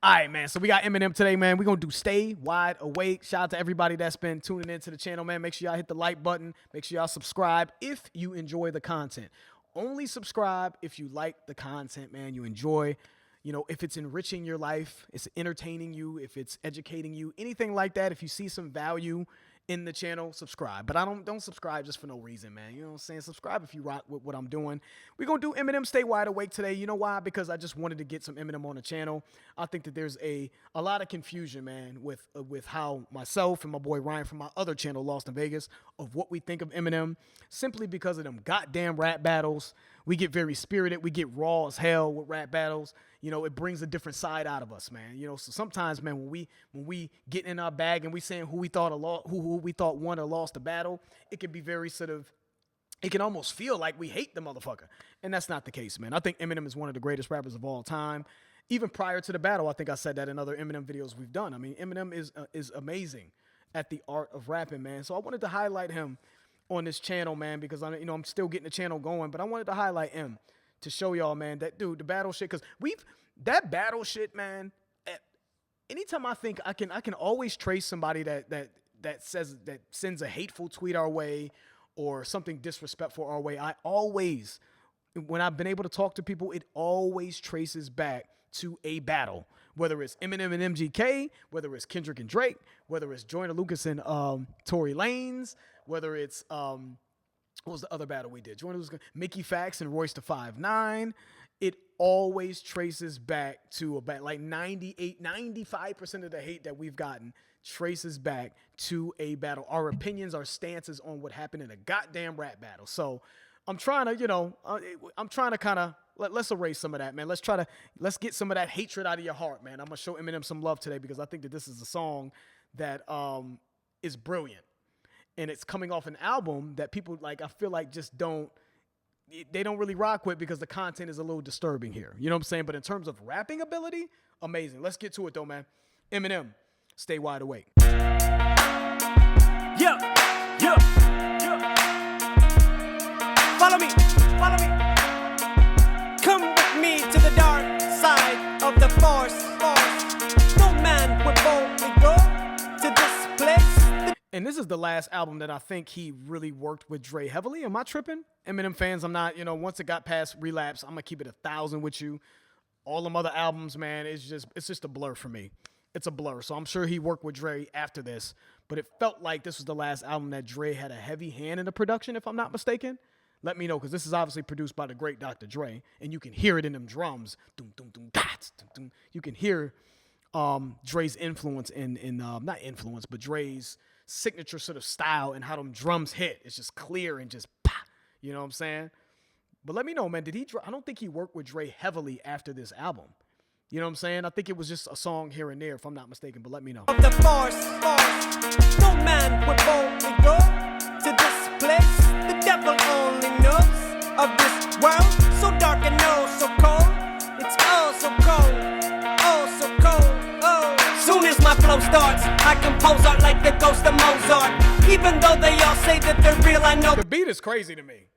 All right, man. So we got Eminem today, man. We're going to do Stay Wide Awake. Shout out to everybody that's been tuning into the channel, man. Make sure y'all hit the like button. Make sure y'all subscribe if you enjoy the content. Only subscribe if you like the content, man. You enjoy, if it's enriching your life, it's entertaining you, if it's educating you, anything like that. If you see some value in the channel, subscribe. But don't subscribe just for no reason, man. You know what I'm saying? Subscribe if you rock with what I'm doing. We're going to do Eminem Stay Wide Awake today. You know why? Because I just wanted to get some Eminem on the channel. I think that there's a lot of confusion, man, with how myself and my boy Ryan from my other channel, Lost in Vegas, of what we think of Eminem, simply because of them goddamn rap battles. We get very spirited. We get raw as hell with rap battles. It brings a different side out of us, man. So sometimes, man, when we get in our bag and we saying who we thought won or lost the battle, it can be very it can almost feel like we hate the motherfucker. And that's not the case, man. I think Eminem is one of the greatest rappers of all time. Even prior to the battle, I think I said that in other Eminem videos we've done. I mean, Eminem is amazing at the art of rapping, man. So I wanted to highlight him on this channel, man, because I'm still getting the channel going, but I wanted to highlight him to show y'all, man, that dude, the battle shit, because that battle shit, man. Anytime I think I can always trace somebody that sends a hateful tweet our way or something disrespectful our way. When I've been able to talk to people, it always traces back to a battle, whether it's Eminem and MGK, whether it's Kendrick and Drake, whether it's Joyner Lucas and Tory Lanez, whether it's what was the other battle we did? Joyner Lucas, Mickey Fax and Royce da 5'9". It always traces back to a battle. Like 95% of the hate that we've gotten traces back to a battle. Our opinions, our stances on what happened in a goddamn rap battle. So I'm trying to kind of let's erase some of that, man. Let's get some of that hatred out of your heart, man. I'm gonna show Eminem some love today because I think that this is a song that is brilliant, and it's coming off an album that people I feel like just don't really rock with because the content is a little disturbing here. You know what I'm saying? But in terms of rapping ability, amazing. Let's get to it though, man. Eminem, Stay Wide Awake. Yeah. Follow me. Come with me to the dark side of the force. No man would boldly go to this place. And this is the last album that I think he really worked with Dre heavily. Am I tripping? Eminem fans, I'm not. Once it got past Relapse, I'm gonna keep it 1,000 with you. All them other albums, man, it's just a blur for me. It's a blur. So I'm sure he worked with Dre after this, but it felt like this was the last album that Dre had a heavy hand in the production, if I'm not mistaken. Let me know, because this is obviously produced by the great Dr. Dre, and you can hear it in them drums. Doom, doom, doom, dots, doom, doom. You can hear Dre's influence not influence, but Dre's signature sort of style and how them drums hit. It's just clear and just pah. You know what I'm saying? But let me know, man. I don't think he worked with Dre heavily after this album. You know what I'm saying? I think it was just a song here and there, if I'm not mistaken, but let me know. Of the force, no man would boldly go to this place. The devil only knows of this world, so dark and oh so cold. It's oh so cold, oh so cold, oh. Soon as my flow starts, I compose art like the ghost of Mozart. Even though they all say that they're real, I know the beat is crazy to me.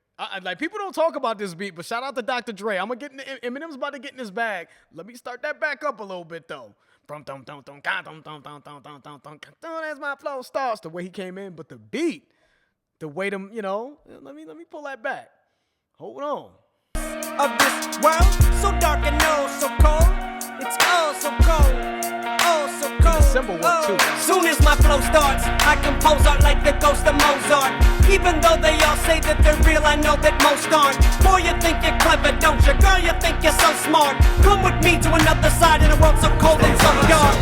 People don't talk about this beat, but shout out to Dr. Dre. Eminem's about to get in his bag. Let me start that back up a little bit though. As my flow starts, the way he came in, but the beat, the way them, let me pull that back. Hold on. Of this world, so dark and oh so cold. It's oh so cold, oh so cold. Symbol work too. Soon as my flow starts, I compose art like the ghost of Mozart. Even though they all say that they're real, I know that most aren't. Boy, you think you're clever, don't you? Girl, you think you're so smart. Come with me to another side in a world so cold and so dark.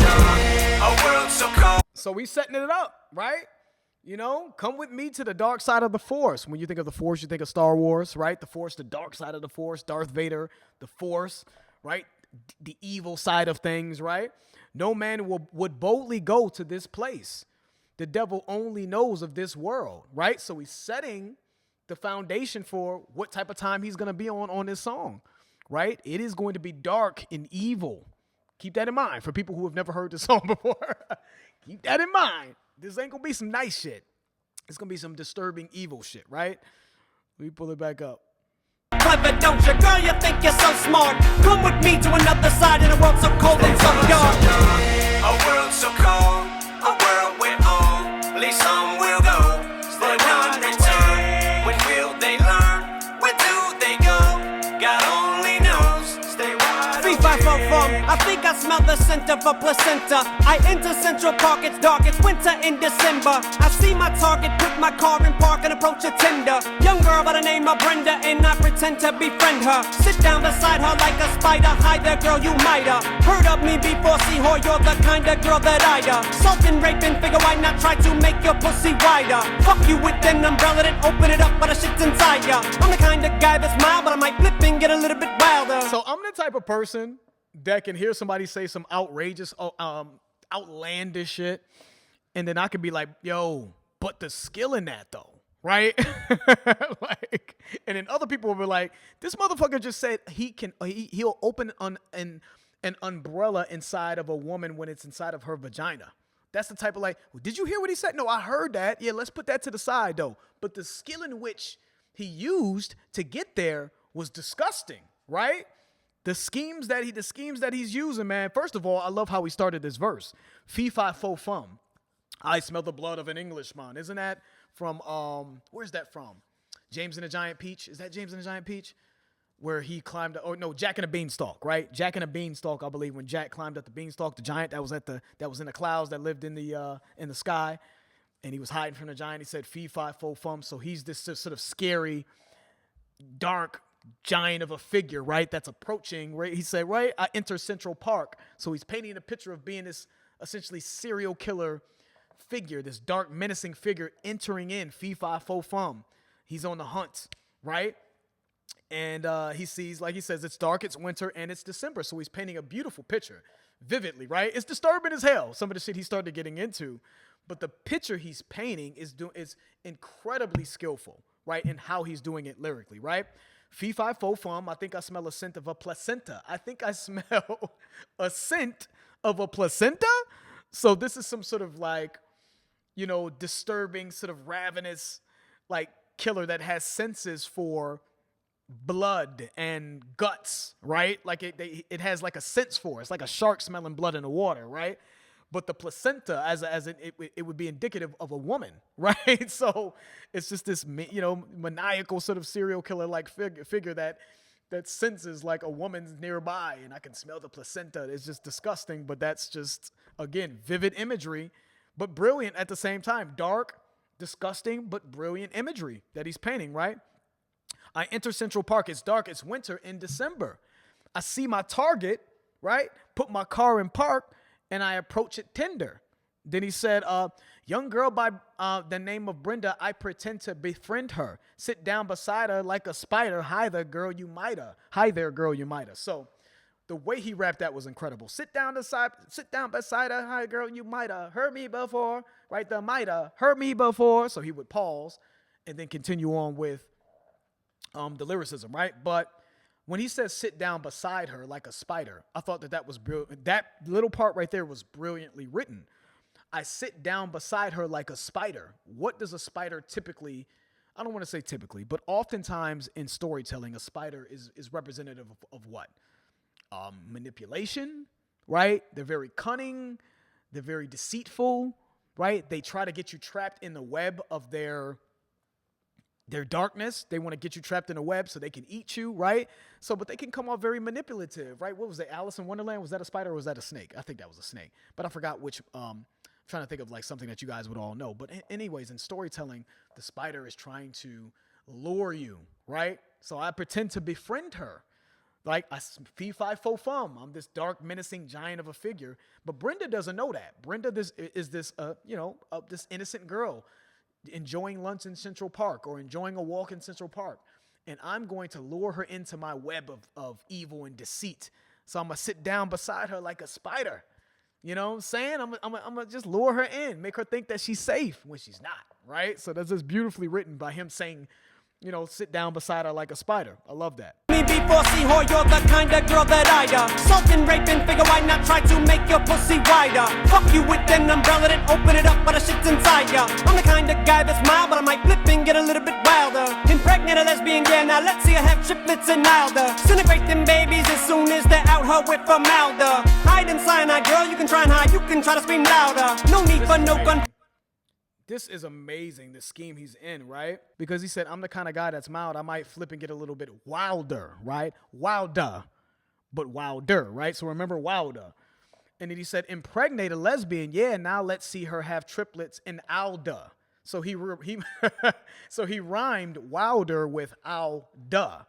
A world so cold. So we setting it up, right? Come with me to the dark side of the Force. When you think of the Force, you think of Star Wars, right? The Force, the dark side of the Force, Darth Vader, the Force, right? The evil side of things, right? No man would boldly go to this place. The devil only knows of this world, right? So he's setting the foundation for what type of time he's going to be on this song, right? It is going to be dark and evil. Keep that in mind for people who have never heard this song before. Keep that in mind. This ain't going to be some nice shit. It's going to be some disturbing evil shit, right? Let me pull it back up. clever, don't you? Girl, you think you're so smart. Come with me to another side in a world so cold and so dark. A world so cold, a world where only some will go. Still not return. When will they learn? Where do they go? God only knows. Stay wide 3-5-4-4. I think I smell the scent of a placenta. I enter Central Park, it's dark, it's winter in December. I see my target, put my car in park and approach a tender. Young girl by the name of Brenda, and I pretend to befriend her. Sit down beside her like a spider. Hi there, girl, you might've heard of me before. See, whore, you're the kind of girl that I'd Sultan, raping, figure why not try to make your pussy wider. Fuck you with an umbrella, then open it up, but the shit's inside ya. I'm the kind of guy that's mild, but I might flip and get a little bit wilder. So I'm the type of person that can hear somebody say some outrageous, outlandish shit, and then I could be like, yo, but the skill in that though, right? Like, and then other people will be like, this motherfucker just said he'll open an umbrella inside of a woman when it's inside of her vagina. That's the type of like, well, did you hear what he said? No, I heard that. Yeah, let's put that to the side though. But the skill in which he used to get there was disgusting, right? The schemes that he's using, man. First of all, I love how he started this verse. Fee fi fo fum. I smell the blood of an Englishman. Isn't that from where's that from? James and the Giant Peach. Is that James and the Giant Peach? Where he climbed, Jack and the Beanstalk, right? Jack and the Beanstalk, I believe, when Jack climbed up the beanstalk, the giant that was in the clouds, that lived in the sky, and he was hiding from the giant. He said, "Fee fi fo fum." So he's this sort of scary, dark giant of a figure, right? That's approaching. Right? He said, "Right, I enter Central Park." So he's painting a picture of being this essentially serial killer figure, this dark, menacing figure entering in. Fee fi fo fum. He's on the hunt, right? And he sees, like he says, it's dark, it's winter, and it's December. So he's painting a beautiful picture, vividly, right? It's disturbing as hell, some of the shit he started getting into. But the picture he's painting is incredibly skillful, right, in how he's doing it lyrically, right? Fee fi fo fum, I think I smell a scent of a placenta. I think I smell a scent of a placenta. So this is some sort of like, disturbing, sort of ravenous, like, killer that has senses for blood and guts, right? Like it has like a sense for it. It's like a shark smelling blood in the water, right? But the placenta, it would be indicative of a woman, right? So it's just this, maniacal sort of serial killer like figure that senses like a woman's nearby, and I can smell the placenta. It's just disgusting, but that's just, again, vivid imagery, but brilliant at the same time. Dark, disgusting, but brilliant imagery that he's painting, right? I enter Central Park. It's dark. It's winter in December. I see my target, right? Put my car in park, and I approach it tender. Then he said, young girl by the name of Brenda, I pretend to befriend her. Sit down beside her like a spider. Hi there, girl, you might've. Hi there, girl, you might've. So the way he rapped that was incredible. Sit down beside her. Hi, girl, you might've heard me before. Right there, might've heard me before. So he would pause and then continue on with the lyricism, right? But when he says sit down beside her like a spider, I thought that was brilliant. That little part right there was brilliantly written. I sit down beside her like a spider. What does a spider typically, I don't want to say typically, but oftentimes in storytelling, a spider is representative of what? Manipulation, right? They're very cunning. They're very deceitful, right? They try to get you trapped in the web of their darkness. They want to get you trapped in a web so they can eat you, right? So, but they can come off very manipulative, right? What was it? Alice in Wonderland? Was that a spider or was that a snake? I think that was a snake, but I forgot which. I'm trying to think of like something that you guys would all know. But anyways, in storytelling, the spider is trying to lure you, right? So I pretend to befriend her. Like, I fee fi fo fum. I'm this dark, menacing giant of a figure. But Brenda doesn't know that. Brenda this innocent girl enjoying lunch in Central Park or enjoying a walk in Central Park. And I'm going to lure her into my web of evil and deceit. So I'm going to sit down beside her like a spider. You know what I'm saying? I'm going to just lure her in, make her think that she's safe when she's not, right? So that's just beautifully written by him saying, sit down beside her like a spider. I love that. Me me before, see whore, you're the kind of girl that I'd assault and rape and figure why not try to make your pussy wider. Fuck you with an umbrella, then open it up, but the shit's inside ya. I'm the kind of guy that's mild, but I might flip and get a little bit wilder. Impregnate a lesbian, yeah, now let's see her have triplets and milder. Disintegrate them babies as soon as they're out her with formaldehyde. Hide in cyanide, girl, you can try and hide, you can try to scream louder. No need for no gun. This is amazing, the scheme he's in, right? Because he said, I'm the kind of guy that's mild. I might flip and get a little bit wilder, right? Wilder, but wilder, right? So remember wilder. And then he said, impregnate a lesbian. Yeah, now let's see her have triplets in alda. So he so he rhymed wilder with alda,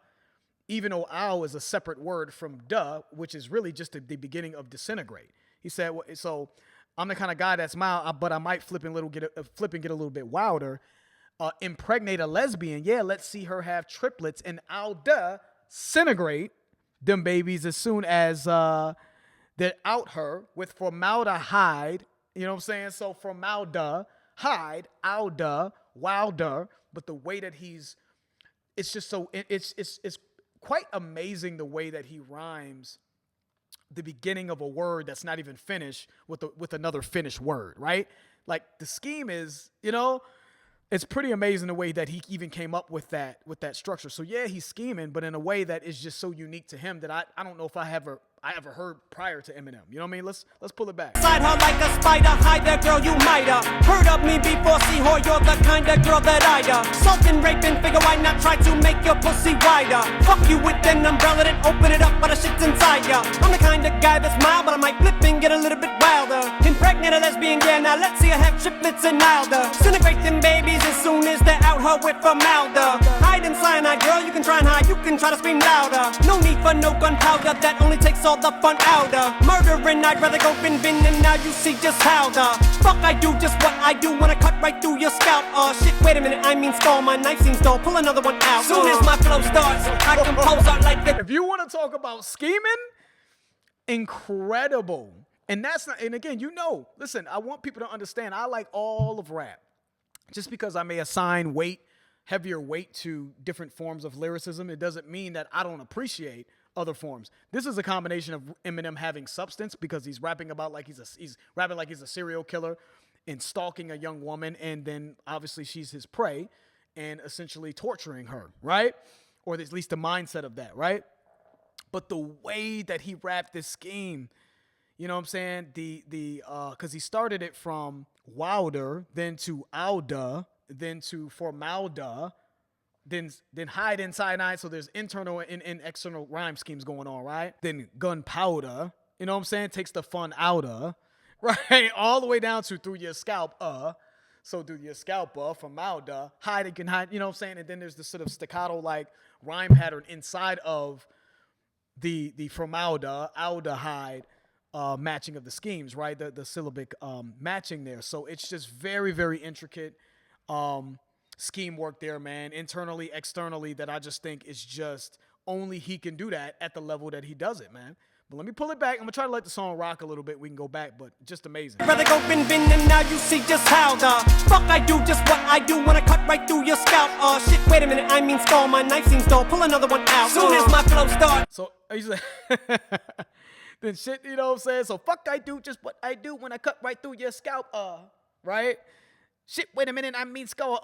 even though al is a separate word from duh, which is really just the beginning of disintegrate. He said, so I'm the kind of guy that's mild, but I might flip and get a little bit wilder. Impregnate a lesbian. Yeah, let's see her have triplets and alda disintegrate them babies as soon as they out her with formaldehyde. You know what I'm saying? So formaldehyde, alda, wilder. But the way that it's just so, it's quite amazing the way that he rhymes the beginning of a word that's not even finished with another finished word, right? Like the scheme is, it's pretty amazing the way that he even came up with that structure. So yeah, he's scheming, but in a way that is just so unique to him that I don't know if I ever heard prior to Eminem. You know what I mean? Let's pull it back. Inside her like a spider, hide there, girl, you might heard of me before, see whore, you're the kind of girl that I'd assault and rape and figure why not try to make your pussy wider. Fuck you with an umbrella, then open it up, but the shit's inside ya. I'm the kind of guy that's mild, but I might flip and get a little bit wilder. Impregnate a lesbian, yeah, now let's see her have triplets and alda. Disintegrate them babies as soon as they're out her with formaldehyde. Hide in cyanide, girl, you can try and hide, you can try to scream louder. No need for no gunpowder, that only takes all the fun out of murdering. I'd rather go bin, and now you see just how the fuck I do just what I do when I cut right through your scalp. Oh shit, wait a minute, I mean skull, my knife seems dull, pull another one out. Soon as my flow starts, I compose art like the. If you want to talk about scheming, incredible. And that's not, and again, listen, I want people to understand, I like all of rap. Just because I may assign heavier weight to different forms of lyricism, it doesn't mean that I don't appreciate other forms. This is a combination of Eminem having substance because he's rapping about like he's rapping like he's a serial killer and stalking a young woman, and then obviously she's his prey and essentially torturing her, right? Or at least the mindset of that, right? But the way that he rapped this scheme, you know what I'm saying? Because he started it from wilder, then to alda, then to formalda, then hide in cyanide. So there's internal and external rhyme schemes going on, right? Then gunpowder, you know what I'm saying? Takes the fun outer, right? All the way down to through your scalp, So through your scalp, formalda, hide, it can hide, you know what I'm saying? And then there's the sort of staccato like rhyme pattern inside of the formalda, aldehyde, matching of the schemes, right? The syllabic matching there. So it's just very, very intricate scheme work there, man. Internally, externally, that I just think is just only he can do that at the level that he does it, man. But let me pull it back. I'm going to try to let the song rock a little bit. We can go back, but just amazing. Rather go bin, and now you see just how the fuck I do just what I do when I cut right through your scalp. Oh shit, wait a minute, I mean skull, my knife seems dull, pull another one out. Soon as my flow starts. So, he's like, then shit, you know what I'm saying? So fuck I do just what I do when I cut right through your scalp, right? Shit, wait a minute, I mean skull,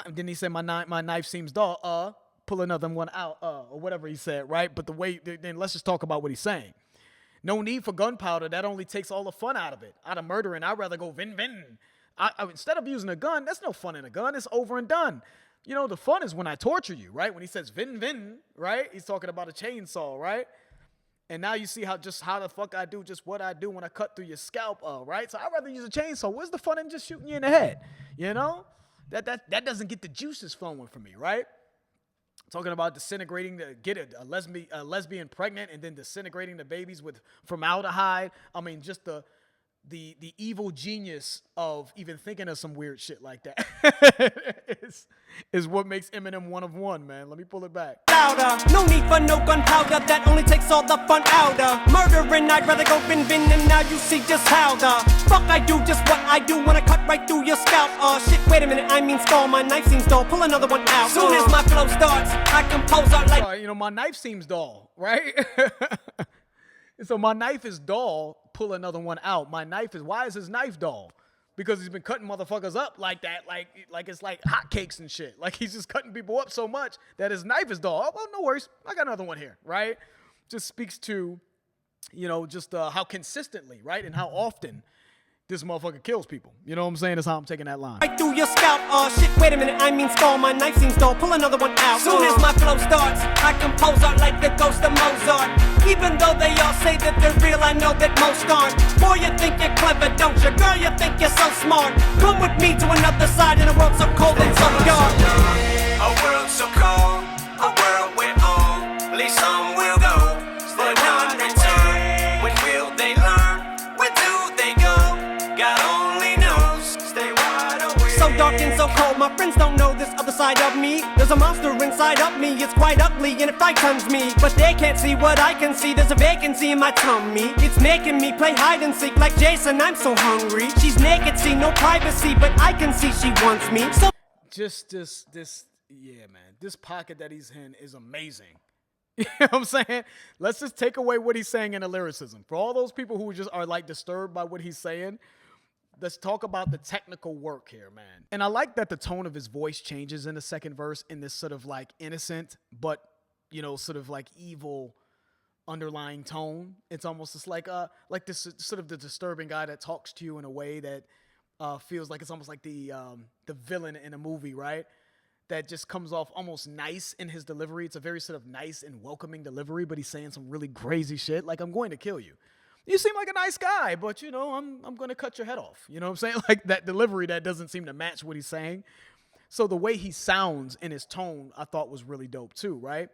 then he said my knife seems dull, pull another one out, or whatever he said, right? But the way, then let's just talk about what he's saying. No need for gunpowder, that only takes all the fun out of it. Out of murdering, I'd rather go vin. Instead of using a gun, that's no fun in a gun, it's over and done. You know, the fun is when I torture you, right? When he says vin, right? He's talking about a chainsaw, right? And now you see how the fuck I do just what I do when I cut through your scalp, right? So I'd rather use a chainsaw. Where's the fun in just shooting you in the head? You know? That doesn't get the juices flowing for me, right? Talking about disintegrating get a lesbian pregnant and then disintegrating the babies with formaldehyde. I mean, just the the evil genius of even thinking of some weird shit like that is what makes Eminem one of one, man. Let me pull it back. Louder. No need for no gunpowder, that only takes all the fun out of murdering. I'd rather go bin, and now you see just how the fuck I do just what I do when I cut right through your scalp. Oh shit, wait a minute, I mean stall, my knife seems dull, pull another one out. Soon as my flow starts, I compose art like You know, my knife seems dull, right? So my knife is dull, pull another one out. My knife is, why is his knife dull? Because he's been cutting motherfuckers up like that, like it's like hotcakes and shit. Like he's just cutting people up so much that his knife is dull. Oh, well, no worries, I got another one here, right? Just speaks to, you know, just how consistently, right, and how often this motherfucker kills people. You know what I'm saying? That's how I'm taking that line. right through your scalp. Oh shit, wait a minute, I mean stall, my knife seems dull, pull another one out. Soon as my flow starts, I compose art like the ghost of Mozart. Even though they all say that they're real, I know that most aren't. Boy, you think you're clever, don't you? Girl, you think you're so smart. Come with me to another side in a world so cold and so dark. A world so cold, a world where only some will go, but none return. When will they learn? Where do they go? God only knows. Stay wide awake. So dark and so cold, my friends don't know this other side of me. There's a monster inside of me, it's quite ugly and it frightens me. But they can't see what I can see, there's a vacancy in my tummy. It's making me play hide and seek like Jason, I'm so hungry. She's naked, see no privacy, but I can see she wants me. So Just this, yeah, man. This pocket that he's in is amazing. You know what I'm saying? Let's just take away what he's saying in the lyricism. For all those people who just are like disturbed by what he's saying, let's talk about the technical work here, man. And I like that the tone of his voice changes in the second verse in this sort of like innocent, but, you know, sort of like evil underlying tone. It's almost just like this sort of the disturbing guy that talks to you in a way that feels like it's almost like the villain in a movie, right? That just comes off almost nice in his delivery. It's a very sort of nice and welcoming delivery, but he's saying some really crazy shit like, I'm going to kill you. You seem like a nice guy, but, you know, I'm going to cut your head off. You know what I'm saying? Like that delivery that doesn't seem to match what he's saying. So the way he sounds in his tone, I thought was really dope too, right?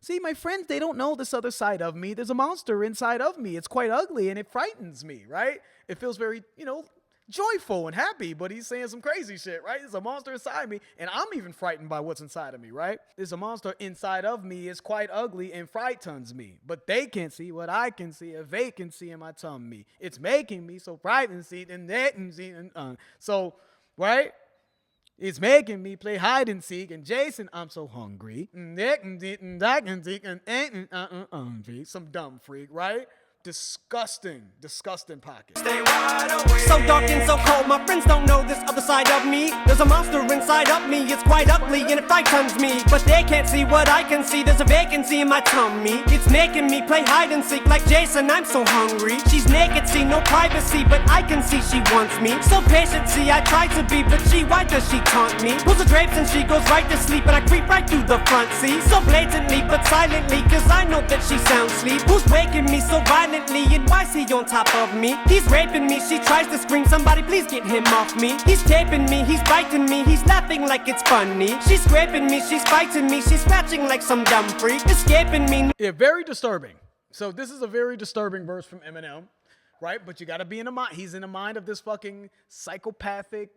See, my friends, they don't know this other side of me. There's a monster inside of me. It's quite ugly and it frightens me, right? It feels very, you know, joyful and happy, but he's saying some crazy shit, right? There's a monster inside me, and I'm even frightened by what's inside of me, right? There's a monster inside of me. It's quite ugly and frightens me, but they can't see what I can see, a vacancy in my tummy. It's making me so frightened, and that, and so, right? It's making me play hide and seek, and Jason, I'm so hungry. Some dumb freak, right? Disgusting pocket. Stay wide awake. so dark and so cold, my friends don't know this other side of me. There's a monster inside of me, it's quite ugly and it frightens me. But they can't see what I can see, there's a vacancy in my tummy. It's making me play hide and seek like Jason, I'm so hungry. She's naked, see no privacy, but I can see she wants me. So patient, see I try to be, but why does she taunt me? Pulls the drapes and she goes right to sleep, and I creep right through the front seat. So blatantly, but silently, cause I know that she sound sleep. Who's waking me so violently, and why's he on top of me? He's raping me, she tries to scream, somebody please get him off me. He's taping me, he's biting me, he's laughing like it's funny. She's scraping me, she's fighting me, she's scratching like some dumb freak, escaping me. Yeah, very disturbing. So this is a very disturbing verse from Eminem, right? But you got to be in the mind. He's in the mind of this fucking psychopathic,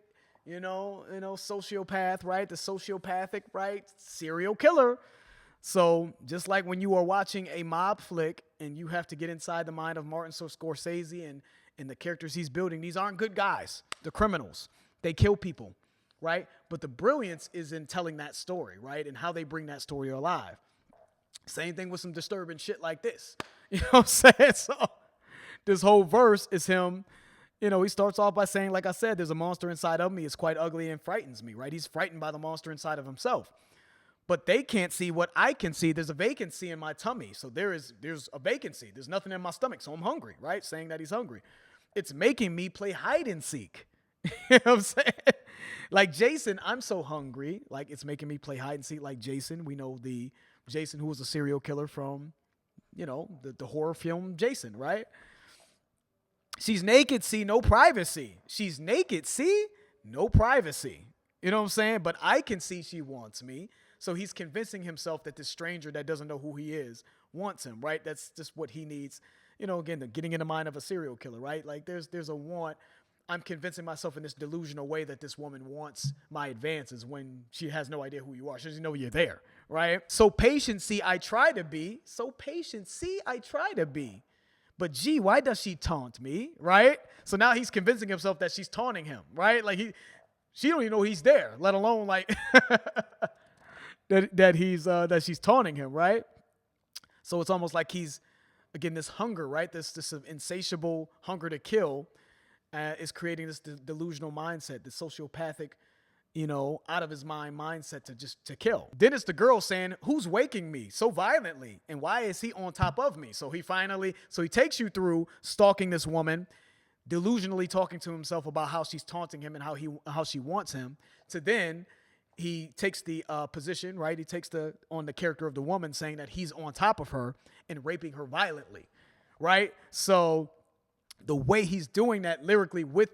you know, sociopath, right? The sociopathic, right? Serial killer. So just like when you are watching a mob flick and you have to get inside the mind of Martin Scorsese and the characters he's building, these aren't good guys. They're criminals. They kill people, right? But the brilliance is in telling that story, right? And how they bring that story alive. Same thing with some disturbing shit like this. You know what I'm saying? So this whole verse is him, you know, he starts off by saying, like I said, there's a monster inside of me. It's quite ugly and frightens me, right? He's frightened by the monster inside of himself. But they can't see what I can see. There's a vacancy in my tummy. So there's a vacancy. There's nothing in my stomach. So I'm hungry, right? Saying that he's hungry. It's making me play hide and seek. You know what I'm saying? Like Jason, I'm so hungry. Like it's making me play hide and seek like Jason. We know the Jason who was a serial killer from, you know, the horror film Jason, right? She's naked, see, no privacy. She's naked, see, no privacy. You know what I'm saying? But I can see she wants me. So he's convincing himself that this stranger that doesn't know who he is wants him, right? That's just what he needs. you know, again, the getting in the mind of a serial killer, right? Like there's a want. I'm convincing myself in this delusional way that this woman wants my advances when she has no idea who you are. She doesn't know you're there, right? So patient, see, I try to be. So patient, see, I try to be. But gee, why does she taunt me, right? So now he's convincing himself that she's taunting him, right? Like she don't even know he's there, let alone like that she's taunting him, right? So it's almost like he's, again, this hunger, right? This insatiable hunger to kill is creating this delusional mindset, this sociopathic, you know, out of his mind mindset to kill. Then it's the girl saying, who's waking me so violently? And why is he on top of me? So he takes you through stalking this woman, delusionally talking to himself about how she's taunting him and how she wants him, to then he takes the position, right? He takes on the character of the woman saying that he's on top of her and raping her violently, right? So the way he's doing that lyrically with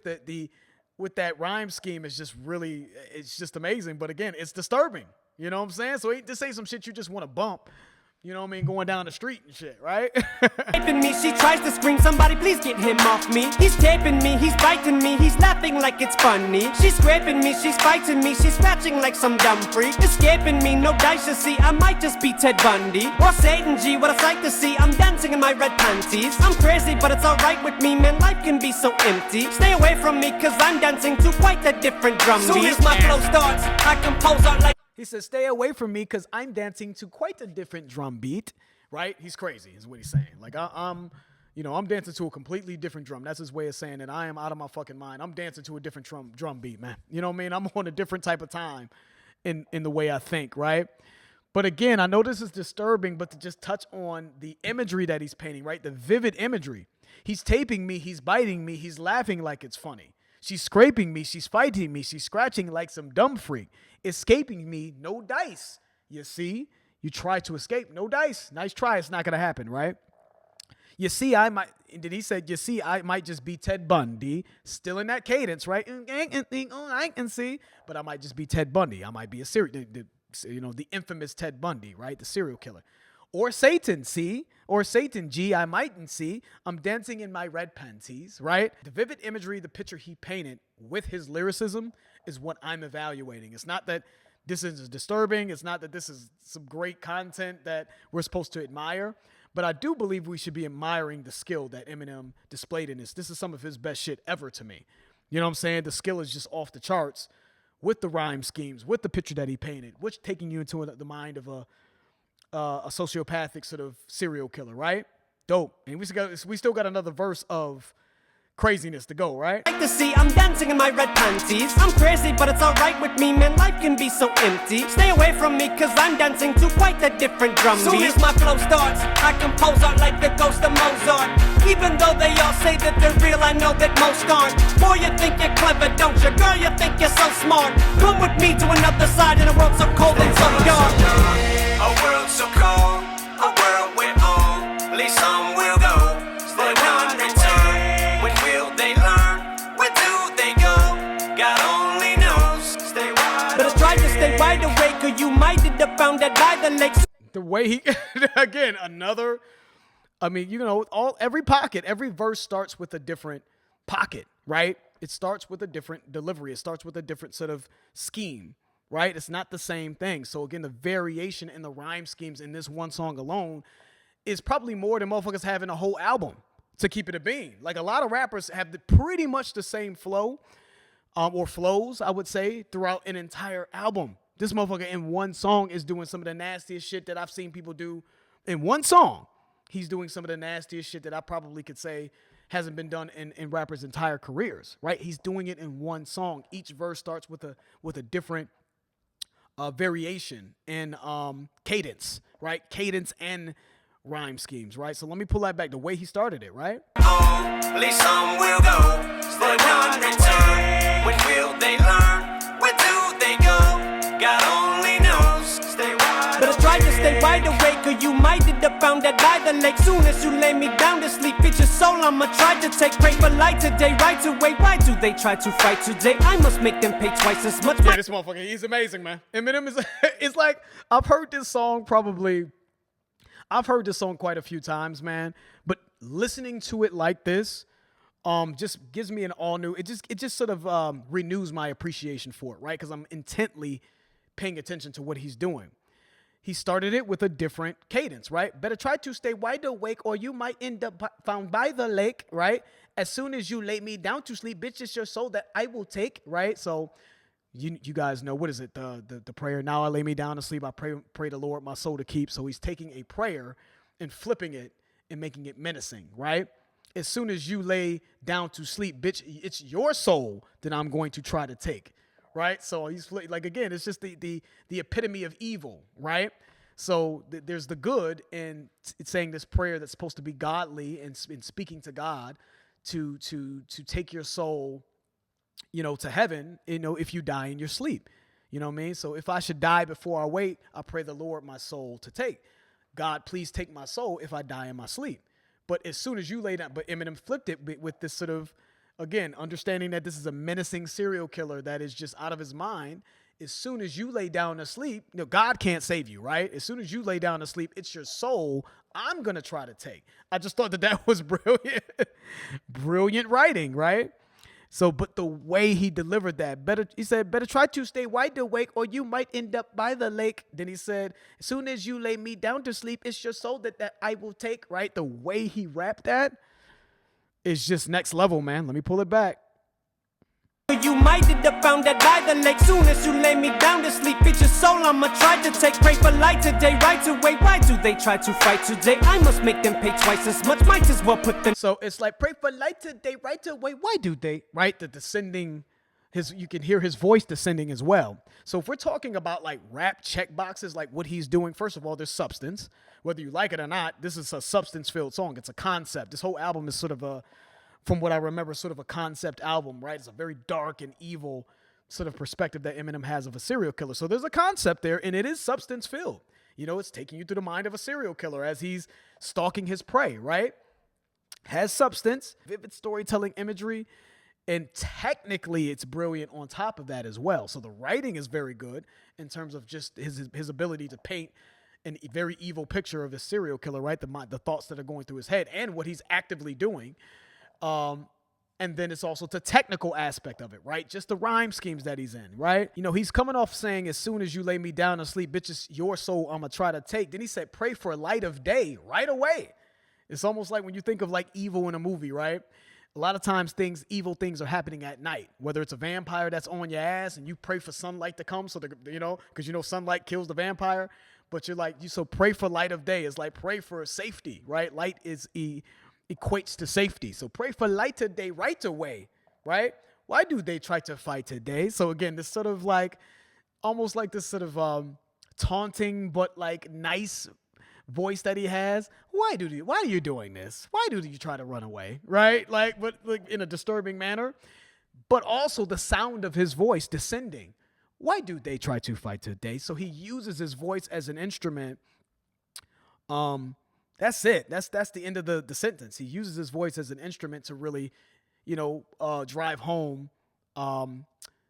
with that rhyme scheme is just really, it's just amazing. But again, it's disturbing. You know what I'm saying? So this ain't some shit you just want to bump. You know what I mean? Going down the street and shit, right? Taping me, she tries to scream, somebody please get him off me. He's taping me, he's biting me, he's laughing like it's funny. She's scraping me, she's fighting me, she's scratching like some dumb freak. Escaping me, no dice to see, I might just be Ted Bundy. Or Satan G, what a sight to see, I'm dancing in my red panties. I'm crazy, but it's alright with me, man, life can be so empty. Stay away from me, cause I'm dancing to quite a different drum beat. Soon as my flow starts, I compose art like... He says, stay away from me because I'm dancing to quite a different drum beat, right? He's crazy is what he's saying. Like, I'm dancing to a completely different drum. That's his way of saying that I am out of my fucking mind. I'm dancing to a different drum beat, man. You know what I mean? I'm on a different type of time in the way I think, right? But again, I know this is disturbing, but to just touch on the imagery that he's painting, right? The vivid imagery. He's taping me, he's biting me, he's laughing like it's funny. She's scraping me, she's fighting me, she's scratching like some dumb freak. Escaping me, no dice. You see? You try to escape, no dice. Nice try, it's not going to happen, right? You see, I might just be Ted Bundy, still in that cadence, right? I can see, but I might just be Ted Bundy. I might be the infamous Ted Bundy, right? The serial killer. Or Satan, see? Or Satan, G, I mightn't see. I'm dancing in my red panties, right? The vivid imagery, the picture he painted with his lyricism is what I'm evaluating. It's not that this is disturbing. It's not that this is some great content that we're supposed to admire. But I do believe we should be admiring the skill that Eminem displayed in this. This is some of his best shit ever to me. You know what I'm saying? The skill is just off the charts with the rhyme schemes, with the picture that he painted, which taking you into the mind of a sociopathic sort of serial killer, right? Dope. And we still got another verse of craziness to go, right? Like to see, I'm dancing in my red panties. I'm crazy, but it's alright with me, man. Life can be so empty. Stay away from me, cause I'm dancing to quite a different drum beat. Soon as my flow starts, I compose art like the ghost of Mozart. Even though they all say that they're real, I know that most aren't. Boy, you think you're clever, don't you? Girl, you think you're so smart. Come with me to another side in a world so cold and so dark. A world so cold, a world we're on. At least some will go, but none return. When will they learn? Where do they go? God only knows. Stay wide But I tried to stay wide awake, or you might have found that by the lake. The way he, again, every verse starts with a different pocket, right? It starts with a different delivery. It starts with a different sort of scheme. Right? It's not the same thing. So again, the variation in the rhyme schemes in this one song alone is probably more than motherfuckers having a whole album to keep it a bean. Like a lot of rappers have pretty much the same flow or flows, I would say, throughout an entire album. This motherfucker in one song is doing some of the nastiest shit that I've seen people do in one song. He's doing some of the nastiest shit that I probably could say hasn't been done in rappers' entire careers, right? He's doing it in one song. Each verse starts with a different variation in cadence, right? Cadence and rhyme schemes, right? So let me pull that back. The way he started it, right? at least some will go, but none return. When will they learn? Where do they go? God only knows. Stay wide But I tried to stay wide awake, or you might have found that by the lake. Soon as you lay me down to sleep, it's your soul I'ma try to take. Pray for light today, right away. Why do they try to fight today? I must make them pay twice as much. Yeah, this motherfucker, he's amazing, man. Eminem is, it's like, I've heard this song quite a few times, man. But listening to it like this just gives me an all new. It just sort of renews my appreciation for it, right? Because I'm intently paying attention to what he's doing. He started it with a different cadence, right? Better try to stay wide awake or you might end up found by the lake, right? As soon as you lay me down to sleep, bitch, it's your soul that I will take, right? So you guys know, what is it? The prayer, now I lay me down to sleep, I pray the Lord my soul to keep. So he's taking a prayer and flipping it and making it menacing, right? As soon as you lay down to sleep, bitch, it's your soul that I'm going to try to take. Right. So he's like, again, it's just the epitome of evil. Right. So there's the good in saying this prayer that's supposed to be godly and speaking to God to take your soul, to heaven, if you die in your sleep. You know what I mean? So if I should die before I wake, I pray the Lord my soul to take. God, please take my soul if I die in my sleep. But as soon as you lay down, but Eminem flipped it with this sort of, again, understanding that this is a menacing serial killer that is just out of his mind. As soon as you lay down to sleep, God can't save you, right? As soon as you lay down to sleep, it's your soul I'm going to try to take. I just thought that was brilliant. Brilliant writing, right? So, but the way he delivered that, he said, better try to stay wide awake or you might end up by the lake. Then he said, as soon as you lay me down to sleep, it's your soul that I will take, right? The way he rapped that, it's just next level, man. Let me pull it back. You might end up found dead by the lake. Soon as you lay me down to sleep, it's your soul I'ma try to take. Pray for light today, right away. Why do they try to fight today? I must make them pay twice as much. Might as well put them. So it's like, pray for light today, right away. Why do they? Right? The descending, you can hear his voice descending as well. So if we're talking about like rap check boxes, like what he's doing, first of all, there's substance. Whether you like it or not, this is a substance-filled song. It's a concept. This whole album is sort of from what I remember, sort of a concept album, right? It's a very dark and evil sort of perspective that Eminem has of a serial killer. So there's a concept there, and it is substance-filled. It's taking you through the mind of a serial killer as he's stalking his prey, right? Has substance, vivid storytelling imagery, and technically it's brilliant on top of that as well. So the writing is very good in terms of just his ability to paint a very evil picture of a serial killer, right? The thoughts that are going through his head and what he's actively doing. And then it's also the technical aspect of it, right? Just the rhyme schemes that he's in, right? He's coming off saying, as soon as you lay me down to sleep, bitches, your soul I'ma try to take. Then he said, pray for light of day right away. It's almost like when you think of like evil in a movie, right? A lot of times evil things are happening at night, whether it's a vampire that's on your ass and you pray for sunlight to come. So, because sunlight kills the vampire, but you're like, so pray for light of day. It's like pray for safety, right? Light equates to safety. So pray for light today right away, right? Why do they try to fight today? So again, this sort of like, almost like this sort of taunting but like nice voice that he has. Why are you doing this? Why do you try to run away, right? But in a disturbing manner, but also the sound of his voice descending. Why do they try to fight today? So he uses his voice as an instrument. That's it. That's the end of the sentence. He uses his voice as an instrument to really, drive home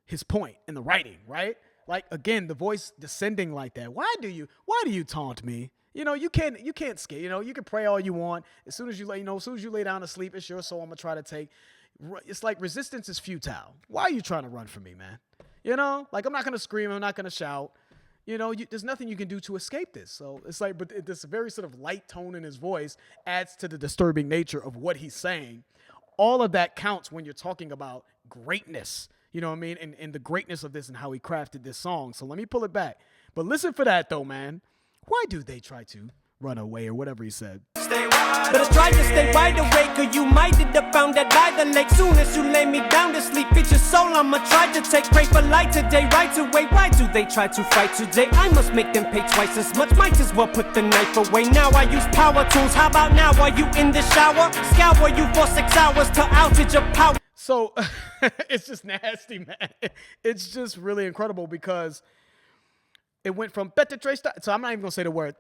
his point in the writing, right? Like again, the voice descending like that. Why do you taunt me? You can't skate. You can pray all you want. As soon as you lay down to sleep, it's your soul I'm gonna try to take. It's like resistance is futile. Why are you trying to run from me, man? Like I'm not gonna scream. I'm not gonna shout. There's nothing you can do to escape this. So it's like, but this very sort of light tone in his voice adds to the disturbing nature of what he's saying. All of that counts when you're talking about greatness, you know what I mean? And the greatness of this and how he crafted this song. So let me pull it back. But listen for that though, man. Why do they try to run away or whatever he said? Better try to stay wide awake or you might end up found dead by the lake. Soon as you lay me down to sleep, it's your soul I'ma try to take. Pray for light today right away. Why do they try to fight today? I must make them pay twice as much. Might as well put the knife away. Now I use power tools. How about now? Are you in the shower? Scour you for 6 hours to outage your power. So it's just nasty, man. It's just really incredible because it went from better trace, so I'm not even gonna say the word.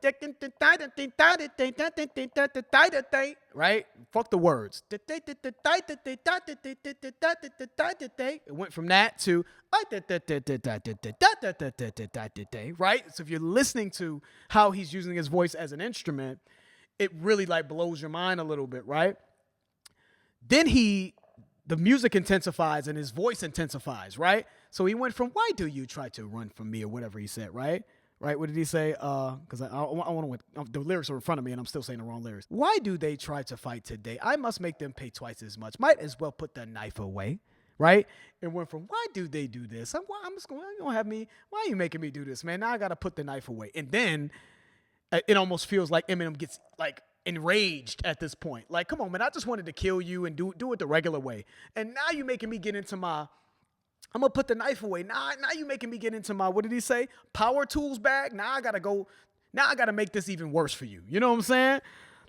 Right? Fuck the words. It went from that to right? So if you're listening to how he's using his voice as an instrument, it really like blows your mind a little bit, right? Then the music intensifies and his voice intensifies, right? So he went from, why do you try to run from me, or whatever he said, right? Right, what did he say? Because I want to, the lyrics are in front of me and I'm still saying the wrong lyrics. Why do they try to fight today? I must make them pay twice as much. Might as well put the knife away, right? It went from, why do they do this? I'm just going, you don't have me, why are you making me do this, man? Now I got to put the knife away. And then it almost feels like Eminem gets like enraged at this point. Like, come on, man, I just wanted to kill you and do it the regular way. And now you're making me get into my, I'm going to put the knife away. Now you making me get into my, what did he say? Power tools bag. Now I got to make this even worse for you. You know what I'm saying?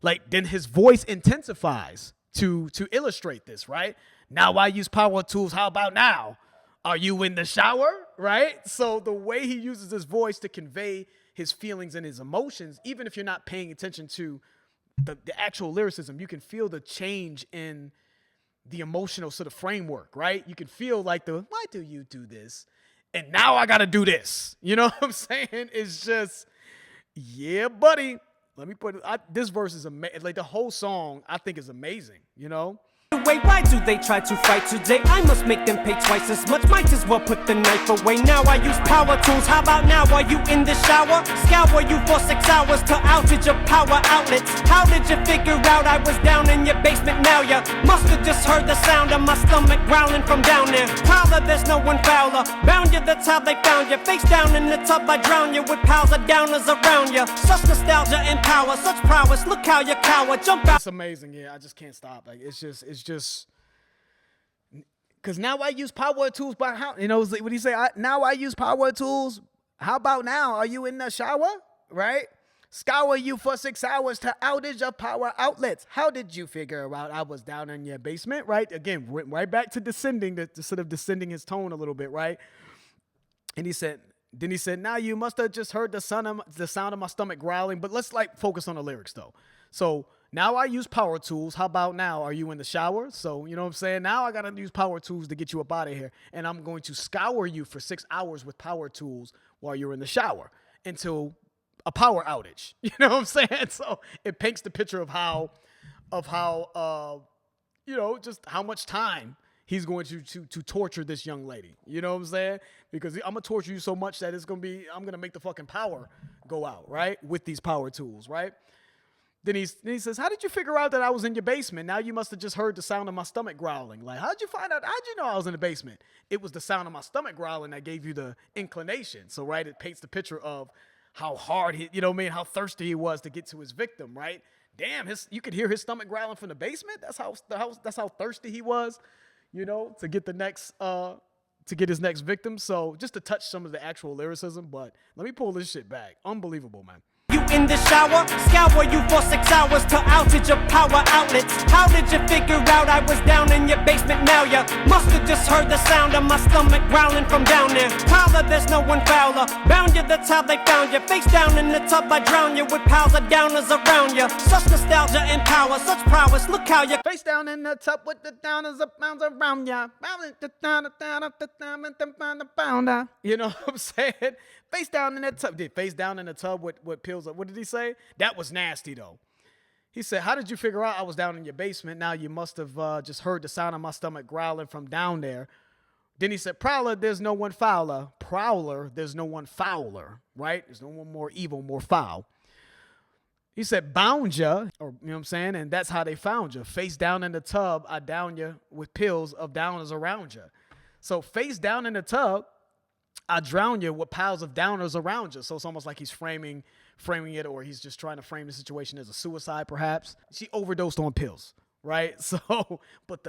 Like, then his voice intensifies to illustrate this, right? Now I use power tools. How about now? Are you in the shower? Right? So the way he uses his voice to convey his feelings and his emotions, even if you're not paying attention to the actual lyricism, you can feel the change in the emotional sort of framework, right? You can feel like why do you do this? And now I got to do this. You know what I'm saying? It's just, yeah, buddy. Let me put it, this verse is amazing. Like the whole song, I think is amazing, you know? Wait, why do they try to fight today? I must make them pay twice as much. Might as well put the knife away. Now I use power tools. How about now? Are you in the shower? Scour you for 6 hours to outage your power outlets. How did you figure out I was down in your basement? Now you must have just heard the sound of my stomach growling from down there. Prowler, there's no one fouler. Bound you, that's how they found you. Face down in the tub, I drown you with piles of downers around you. Such nostalgia and power, such prowess. Look how you cower. Jump out. It's amazing. Yeah, I just can't stop. Like, it's just because now I use power tools, but how, you know, what do you say? Now I use power tools. How about now? Are you in the shower? Right? Scour you for 6 hours to outage your power outlets. How did you figure out I was down in your basement? Right? Again, right back to descending, to sort of descending his tone a little bit, right? And he said, now you must have just heard the sound of my stomach growling. But let's like focus on the lyrics though. So now I use power tools. How about now? Are you in the shower? So, you know what I'm saying? Now I got to use power tools to get you up out of here. And I'm going to scour you for 6 hours with power tools while you're in the shower until a power outage. You know what I'm saying? So it paints the picture of how, you know, just how much time he's going to torture this young lady. You know what I'm saying? Because I'm going to torture you so much that I'm going to make the fucking power go out, right? With these power tools, right? Then he says, how did you figure out that I was in your basement? Now you must have just heard the sound of my stomach growling. Like, how'd you find out? How'd you know I was in the basement? It was the sound of my stomach growling that gave you the inclination. So, right, it paints the picture of how hard you know what I mean, how thirsty he was to get to his victim, right? Damn, you could hear his stomach growling from the basement. That's how thirsty he was, you know, to get his next victim. So just to touch some of the actual lyricism, but let me pull this shit back. Unbelievable, man. You in the shower? Scour you for 6 hours to outage your power outlets. How did you figure out I was down in your basement? Now you must have just heard the sound of my stomach growling from down there. Prowler, there's no one fouler. Bound you, that's how they found you. Face down in the tub, I drown you with piles of downers around you. Such nostalgia and power, such prowess. Look how you face down in the tub with the downers around ya. You know what I'm saying? Face down in that tub. Face down in the tub with pills. What did he say? That was nasty, though. He said, how did you figure out I was down in your basement? Now you must have just heard the sound of my stomach growling from down there. Then he said, Prowler, there's no one fouler. Prowler, there's no one fouler, right? There's no one more evil, more foul. He said, bound ya, or you know what I'm saying? And that's how they found you. Face down in the tub, I down you with pills of downers around you. So face down in the tub, I drown you with piles of downers around you. So it's almost like he's framing it, or he's just trying to frame the situation as a suicide, perhaps. She overdosed on pills, right? So, but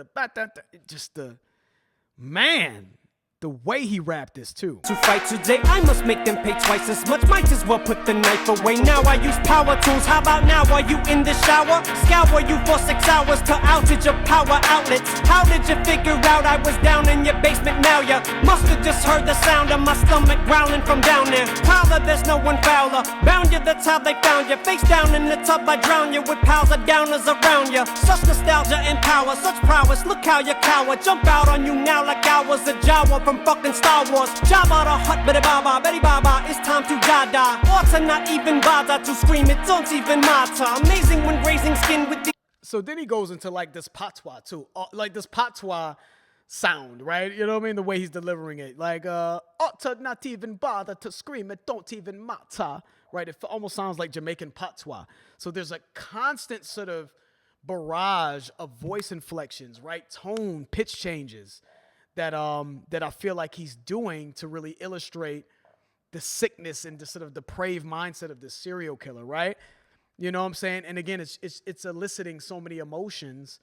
man, the way he rapped this too. To fight today, I must make them pay twice as much. Might as well put the knife away. Now I use power tools. How about now? Are you in the shower? Scour you for 6 hours to outage your power outlets. How did you figure out I was down in your basement? Now you must have just heard the sound of my stomach growling from down there. Prowler, there's no one fouler. Bound you, that's how they found you. Face down in the tub, I drown you with piles of downers around you. Such nostalgia and power, such prowess. Look how you cower. Jump out on you now like I was a Jawa. from fucking Star Wars. Jabba the Hutt, bitty baba, Betty Baba, it's time to die. Or to not even bother to scream, it don't even matter. Amazing when grazing skin with the. So then he goes into like this patois too, like this patois sound, right? You know what I mean? The way he's delivering it, like ought to not even bother to scream, it don't even matter, right? It almost sounds like Jamaican patois. So there's a constant sort of barrage of voice inflections, right? Tone, pitch changes that I feel like he's doing to really illustrate the sickness and the sort of depraved mindset of this serial killer, right? You know what I'm saying? And again, it's eliciting so many emotions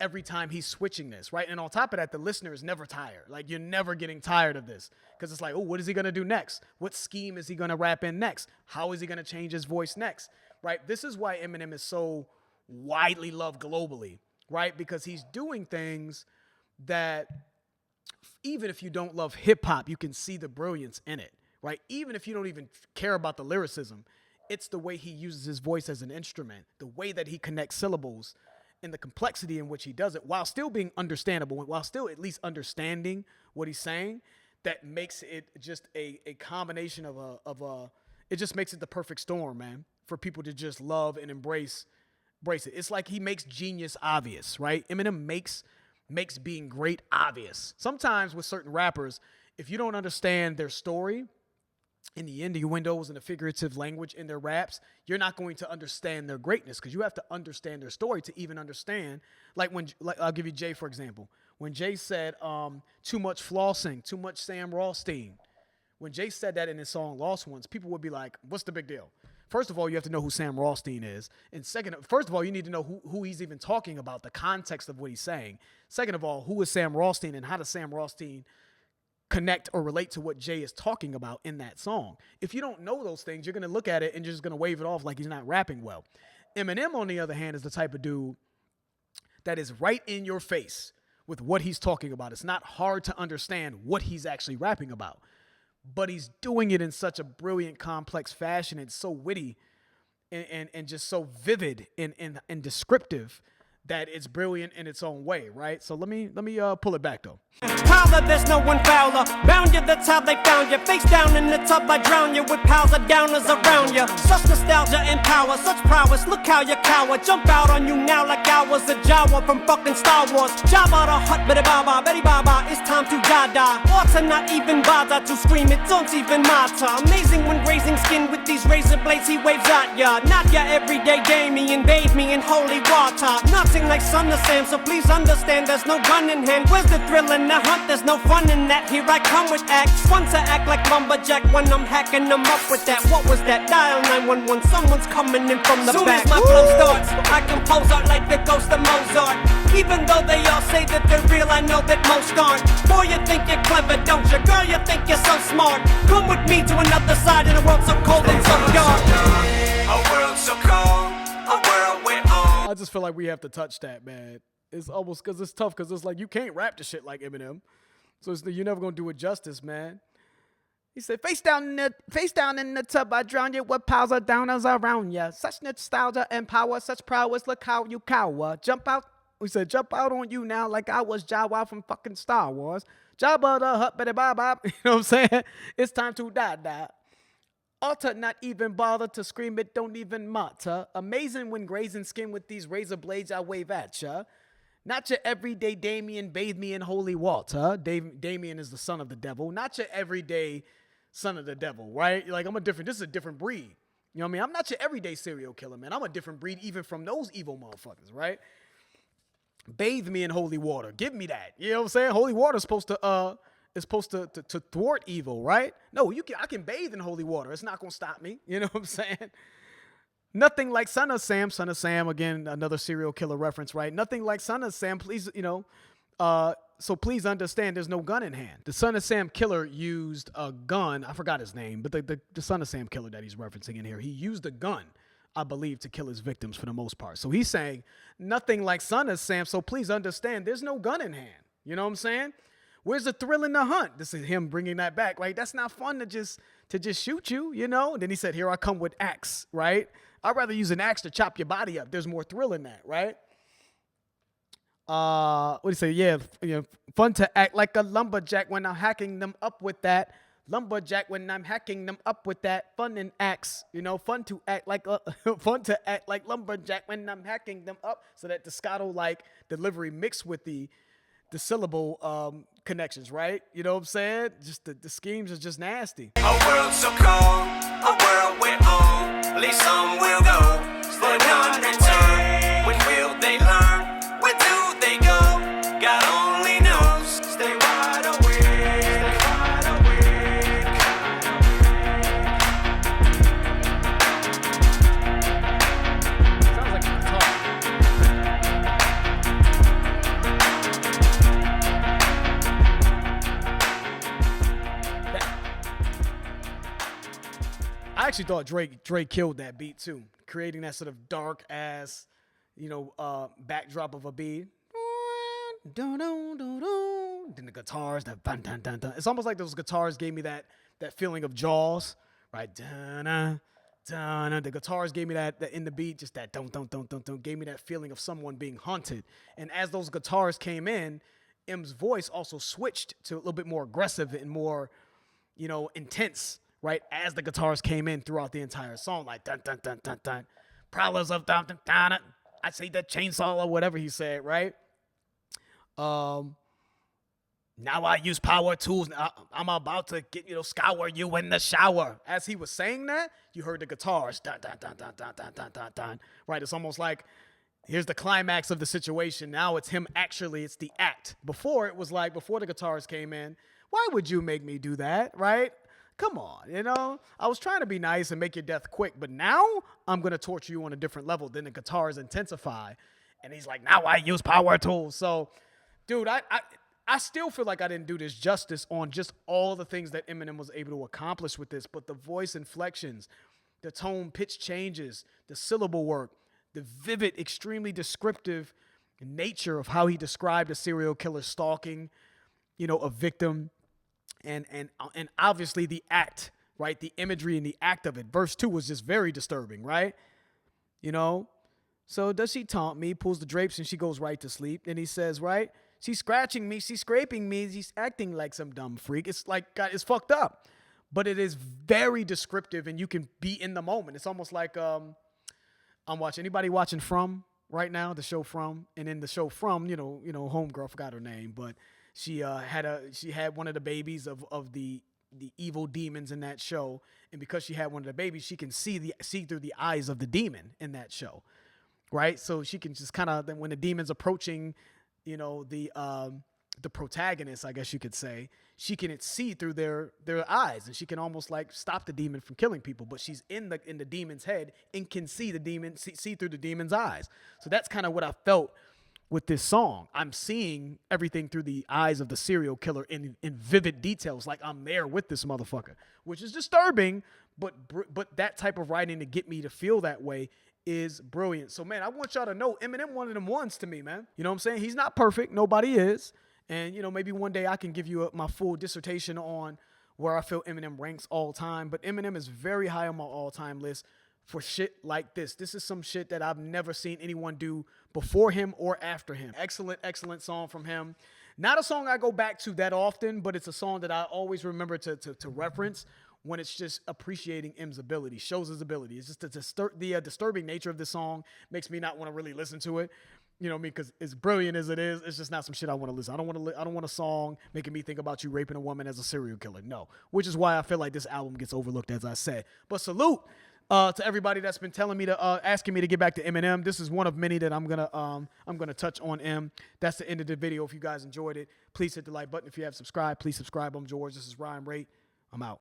every time he's switching this, right? And on top of that, the listener is never tired. Like, you're never getting tired of this because it's like, oh, what is he going to do next? What scheme is he going to rap in next? How is he going to change his voice next, right? This is why Eminem is so widely loved globally, right? Because he's doing things that even if you don't love hip hop, you can see the brilliance in it, right? Even if you don't even care about the lyricism, it's the way he uses his voice as an instrument, the way that he connects syllables, and the complexity in which he does it, while still being understandable, while still at least understanding what he's saying, that makes it just a combination of it just makes it the perfect storm, man, for people to just love and embrace it. It's like he makes genius obvious, right? Eminem makes being great obvious. Sometimes with certain rappers, if you don't understand their story, in the innuendos and the figurative language in their raps, you're not going to understand their greatness because you have to understand their story to even understand. Like I'll give you Jay, for example. When Jay said, too much flossing, too much Sam Rothstein. When Jay said that in his song Lost Ones, people would be like, what's the big deal? First of all, you have to know who Sam Rothstein is. And first of all, you need to know who he's even talking about, the context of what he's saying. Second of all, who is Sam Rothstein and how does Sam Rothstein connect or relate to what Jay is talking about in that song? If you don't know those things, you're going to look at it and you're just going to wave it off like he's not rapping well. Eminem, on the other hand, is the type of dude that is right in your face with what he's talking about. It's not hard to understand what he's actually rapping about, but he's doing it in such a brilliant, complex fashion. It's so witty and just so vivid and descriptive that it's brilliant in its own way, right? So let me pull it back though. Holla, there's no one fouler. Bound you, that's how they found you. Face down in the tub, I drown you with piles of downers around you. Such nostalgia and power, such prowess. Look how you cower. Jump out on you now like I was a Jawa from fucking Star Wars. Jabba the Hutt, Betty Baba, Betty Baba, it's time to die. Or to not even bother to scream, it don't even matter. Amazing when grazing skin with these razor blades he waves at ya. Not your everyday Damien, bathe me in holy water. Nothing like Son of Sam, so please understand there's no gun in hand. Where's the thrill in the hunt? There's no fun in that. Here I come with acts. One to act like lumberjack when I'm hacking them up with that. What was that? Dial 911. Someone's coming in from the back. Soon as my flow starts, I compose art like the ghost of Mozart. Even though they all say that they're real, I know that most aren't. Boy, you think you're clever, don't you? Girl, you think you're so smart. Come with me to another side in a world so cold and so dark. A world so cold, a world we're on. I just feel like we have to touch that, man. It's almost because it's tough because it's like you can't rap the shit like Eminem. So you're never going to do it justice, man. He said, face down in the tub, I drown you with piles of downers around ya. Such nostalgia and power, such prowess, look how you cower. Jump out on you now like I was Jawa from fucking Star Wars. Jabba the Hutt, bitty baba. You know what I'm saying? It's time to die. Ought to not even bother to scream, it don't even matter. Amazing when grazing skin with these razor blades I wave at ya. Not your everyday Damien, bathe me in holy water. Damien is the son of the devil. Not your everyday son of the devil, right? Like, this is a different breed. You know what I mean? I'm not your everyday serial killer, man. I'm a different breed even from those evil motherfuckers, right? Bathe me in holy water. Give me that. You know what I'm saying? Holy water is supposed to thwart evil, right? No, I can bathe in holy water. It's not going to stop me. You know what I'm saying? Nothing like Son of Sam. Son of Sam, again, another serial killer reference, right? Nothing like Son of Sam. Please, so please understand there's no gun in hand. The Son of Sam killer used a gun. I forgot his name, but the Son of Sam killer that he's referencing in here, he used a gun, I believe, to kill his victims for the most part. So he's saying nothing like Son of Sam. So please understand there's no gun in hand. You know what I'm saying? Where's the thrill in the hunt? This is him bringing that back, right? That's not fun to just shoot you, you know? And then he said, here I come with axe, right? I'd rather use an axe to chop your body up. There's more thrill in that, right? What do you say? Yeah, fun to act like a lumberjack when I'm hacking them up with that. Lumberjack when I'm hacking them up with that. Fun and acts, fun to act like fun to act like lumberjack when I'm hacking them up. So that the scotto like delivery mixed with the syllable connections, right? You know what I'm saying? Just the schemes are just nasty. A world so cold, a world we're on. At least some will go, but none return. When will they learn? Where do they go? God only knows. Stay wide awake, stay wide awake. Sounds like a guitar. I actually thought Drake killed that beat too, creating that sort of dark ass, backdrop of a beat. Then the guitars, that dun dun dun dun. It's almost like those guitars gave me that feeling of Jaws, right? Dun dun. The guitars gave me that in the beat, just that dun dun dun dun dun, gave me that feeling of someone being hunted. And as those guitars came in, M's voice also switched to a little bit more aggressive and more, intense. Right, as the guitars came in throughout the entire song, like dun dun dun dun dun, prowlers of dun dun dun, I say that chainsaw or whatever he said, right? Now I use power tools. I'm about to scour you in the shower. As he was saying that, you heard the guitars dun dun dun dun dun dun dun dun dun. Right, it's almost like here's the climax of the situation. Now it's him. Actually, it's the act. Before it was like before the guitars came in. Why would you make me do that? Right? Come on, I was trying to be nice and make your death quick, but now I'm going to torture you on a different level. Then the guitars intensify, and he's like, now I use power tools. So, dude, I still feel like I didn't do this justice on just all the things that Eminem was able to accomplish with this, but the voice inflections, the tone pitch changes, the syllable work, the vivid, extremely descriptive nature of how he described a serial killer stalking, a victim. And obviously the act, right? The imagery and the act of it. Verse 2 was just very disturbing, right? So does she taunt me, pulls the drapes, and she goes right to sleep. Then he says, right? She's scratching me, she's scraping me, she's acting like some dumb freak. It's like, God, it's fucked up. But it is very descriptive, and you can be in the moment. It's almost like I'm watching. Anybody watching From right now? The show From. And in the show From, homegirl, forgot her name, but she had one of the babies of the evil demons in that show, and because she had one of the babies, she can see through the eyes of the demon in that show, right? So she can just kind of, when the demon's approaching, the protagonist, I guess you could say, she can see through their eyes, and she can almost like stop the demon from killing people. But she's in the demon's head and can see the demon, see through the demon's eyes. So that's kind of what I felt with this song. I'm seeing everything through the eyes of the serial killer in vivid details, like I'm there with this motherfucker, which is disturbing, but that type of writing to get me to feel that way is brilliant. So, man, I want y'all to know Eminem one of them ones to me, man. You know what I'm saying? He's not perfect. Nobody is. And, maybe one day I can give you my full dissertation on where I feel Eminem ranks all time. But Eminem is very high on my all-time list for shit like this. This is some shit that I've never seen anyone do before him or after him. Excellent, excellent song from him. Not a song I go back to that often, but it's a song that I always remember to reference when it's just appreciating M's ability, shows his ability. It's just the disturbing nature of this song makes me not want to really listen to it. You know what I mean? Because as brilliant as it is, it's just not some shit I want to listen. I don't want a song making me think about you raping a woman as a serial killer. No, which is why I feel like this album gets overlooked, as I said. But salute to everybody that's been telling me to asking me to get back to Eminem. This is one of many that I'm gonna touch on M. That's the end of the video. If you guys enjoyed it, please hit the like button. If you have subscribed, please subscribe. I'm George. This is Rhyme Rate. I'm out.